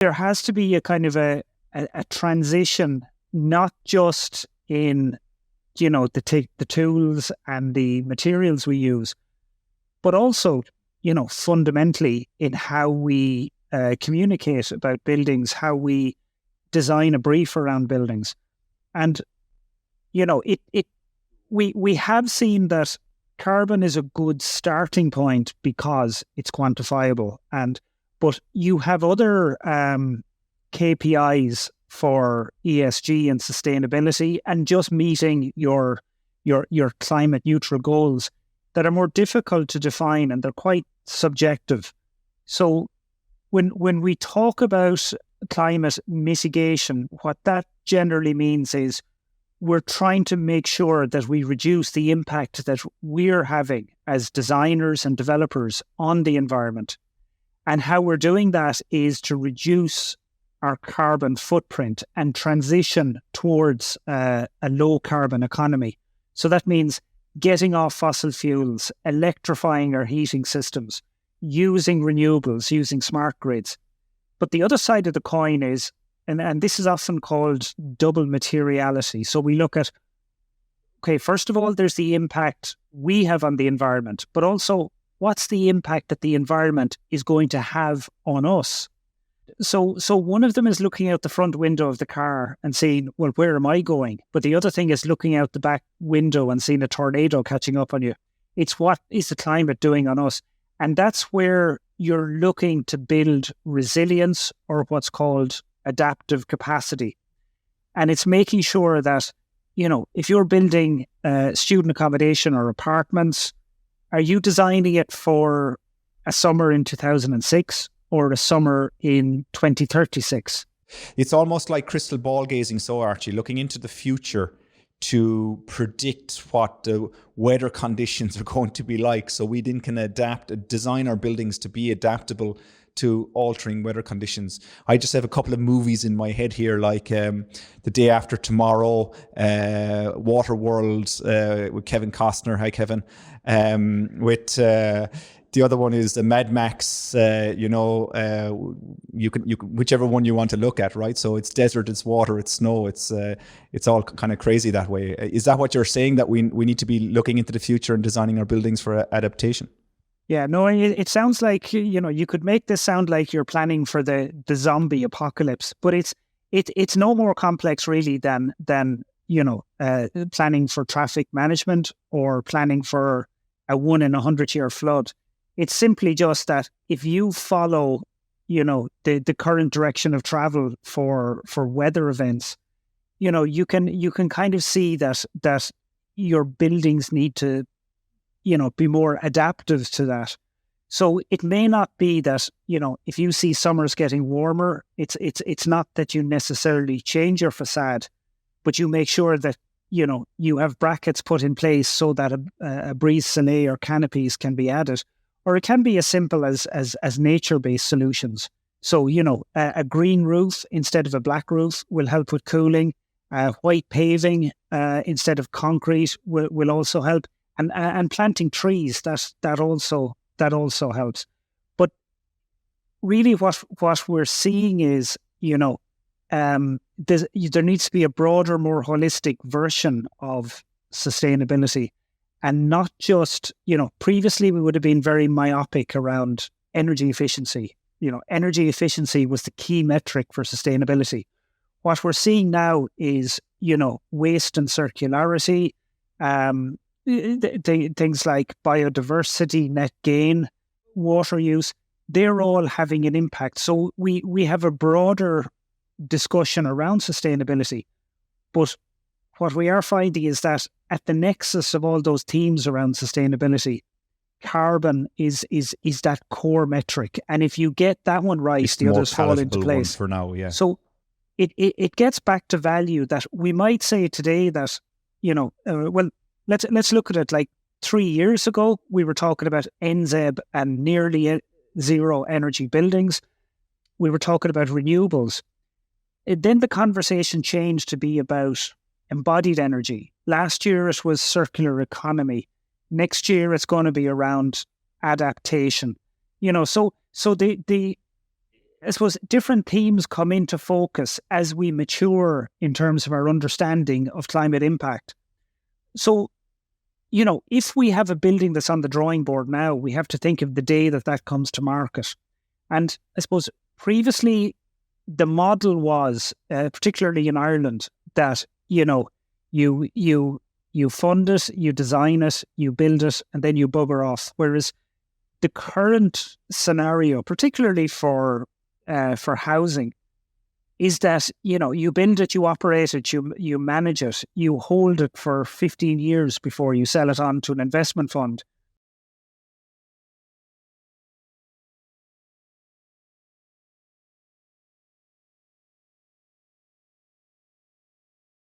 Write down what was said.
There has to be a kind of a transition, not just in, the tools and the materials we use, but also, fundamentally in how we communicate about buildings, how we design a brief around buildings. And, we have seen that carbon is a good starting point because it's quantifiable. But you have other KPIs for ESG and sustainability and just meeting your climate neutral goals that are more difficult to define, and they're quite subjective. So when we talk about climate mitigation, what that generally means is we're trying to make sure that we reduce the impact that we're having as designers and developers on the environment. And how we're doing that is to reduce our carbon footprint and transition towards a low carbon economy. So that means getting off fossil fuels, electrifying our heating systems, using renewables, using smart grids. But the other side of the coin is, and this is often called double materiality. So we look at, okay, first of all, there's the impact we have on the environment, but also what's the impact that the environment is going to have on us? So one of them is looking out the front window of the car and saying, well, where am I going? But the other thing is looking out the back window and seeing a tornado catching up on you. It's what is the climate doing on us? And that's where you're looking to build resilience, or what's called adaptive capacity. And it's making sure that, if you're building student accommodation or apartments, are you designing it for a summer in 2006 or a summer in 2036? It's almost like crystal ball gazing, so Archie, looking into the future to predict what the weather conditions are going to be like, so we then can design our buildings to be adaptable to altering weather conditions. I just have a couple of movies in my head here, like The Day After Tomorrow, Waterworld with Kevin Costner. Hi, Kevin. The other one is the Mad Max. You can whichever one you want to look at, right? So it's desert, it's water, it's snow. It's all kind of crazy that way. Is that what you're saying, that we need to be looking into the future and designing our buildings for adaptation? Yeah, no, it sounds like, you could make this sound like you're planning for the zombie apocalypse, but it's no more complex really than planning for traffic management or planning for a 1 in 100 year flood. It's simply just that if you follow, the current direction of travel for weather events, you can kind of see that your buildings need to, be more adaptive to that. So it may not be that, if you see summers getting warmer, it's not that you necessarily change your facade, but you make sure that, you have brackets put in place so that a brise soleil or canopies can be added. Or it can be as simple as nature-based solutions. So, a green roof instead of a black roof will help with cooling. White paving instead of concrete will also help. And planting trees, that also helps. But really what we're seeing is, there needs to be a broader, more holistic version of sustainability. And not just, previously we would have been very myopic around energy efficiency. Energy efficiency was the key metric for sustainability. What we're seeing now is, waste and circularity, things like biodiversity, net gain, water use, they're all having an impact. So we have a broader discussion around sustainability. But what we are finding is that at the nexus of all those themes around sustainability, carbon is that core metric. And if you get that one right, it's the others fall into place. For now, yeah. So it gets back to value, that we might say today that, let's look at it like 3 years ago, we were talking about NZEB and nearly zero energy buildings. We were talking about renewables. Then the conversation changed to be about embodied energy. Last year it was circular economy. Next year it's going to be around adaptation. So the I suppose different themes come into focus as we mature in terms of our understanding of climate impact. So, if we have a building that's on the drawing board now, we have to think of the day that comes to market. And I suppose previously the model was, particularly in Ireland, that, you fund it, you design it, you build it, and then you bugger off. Whereas the current scenario, particularly for housing, is that, you build it, you operate it, you manage it, you hold it for 15 years before you sell it on to an investment fund.